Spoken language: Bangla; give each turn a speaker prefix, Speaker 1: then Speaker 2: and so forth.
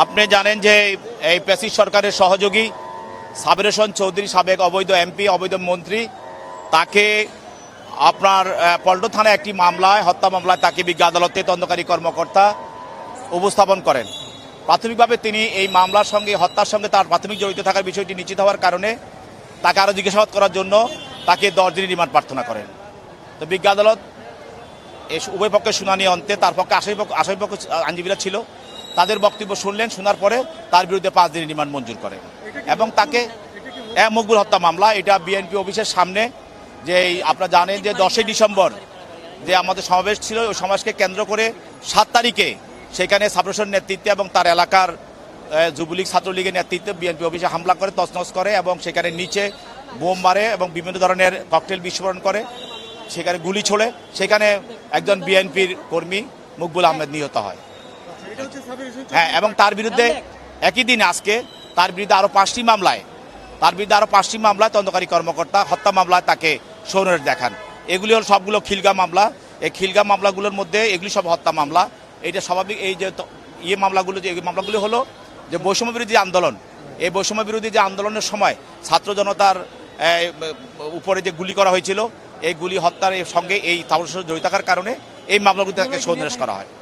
Speaker 1: আপনি জানেন যে এই প্যাসিজ সরকারের সহযোগী সাবির হোসেন চৌধুরী, সাবেক অবৈধ এমপি, অবৈধ মন্ত্রী, তাকে আপনার পল্টন থানায় একটি মামলায়, হত্যা মামলায় তাকে বিজ্ঞ আদালতে তদন্তকারী কর্মকর্তা উপস্থাপন করেন। প্রাথমিকভাবে তিনি এই মামলার সঙ্গে, হত্যার সঙ্গে তার প্রাথমিক জড়িত থাকার বিষয়টি নিশ্চিত হওয়ার কারণে তাকে আরও জিজ্ঞাসাবাদ করার জন্য তাকে 10 দিনের রিমান্ড প্রার্থনা করেন। তো বিজ্ঞ আদালত এই উভয় পক্ষের শুনানি অন্তে তার পক্ষে আসামিপক্ষ আইনজীবীরা ছিল, তাদের বক্তব্য শুনলেন, শোনার পরে তার বিরুদ্ধে 5 দিনের রিমান্ড মঞ্জুর করে এবং তাকে মকবুল হত্যা মামলা, এটা বিএনপি অফিসের সামনে, যে আপনারা জানেন যে 10ই ডিসেম্বর যে আমাদের সমাবেশ ছিল, ওই সমাবেশকে কেন্দ্র করে 7 তারিখে সেখানে সাবির হোসেনের নেতৃত্বে এবং তার এলাকার যুবলীগ ছাত্রলীগের নেতৃত্বে বিএনপি অফিসে হামলা করে, তছনছ করে এবং সেখানে নিচে বোম মারে এবং বিভিন্ন ধরনের ককটেল বিস্ফোরণ করে, সেখানে গুলি ছোড়ে, সেখানে একজন বিএনপির কর্মী মকবুল আহমেদ নিহত হয়। হ্যাঁ, এবং তার বিরুদ্ধে একই দিন আজকে তার বিরুদ্ধে আরও 5টি মামলায় তদন্তকারী কর্মকর্তা হত্যা মামলায় তাকে সৌনের দেখান। এগুলি হল সবগুলো খিলগা মামলা। এই খিলগা মামলাগুলোর মধ্যে এগুলি সব হত্যা মামলা। এইটা স্বাভাবিক। এই যে মামলাগুলি হলো যে বৈষম্য বিরোধী আন্দোলন, এই বৈষম্য বিরোধী যে আন্দোলনের সময় ছাত্র জনতার উপরে যে গুলি করা হয়েছিল, এই গুলি হত্যার সঙ্গে এই তাবর জড়িত থাকার কারণে এই মামলাগুলিতে তাকে সন্দেশ করা হয়।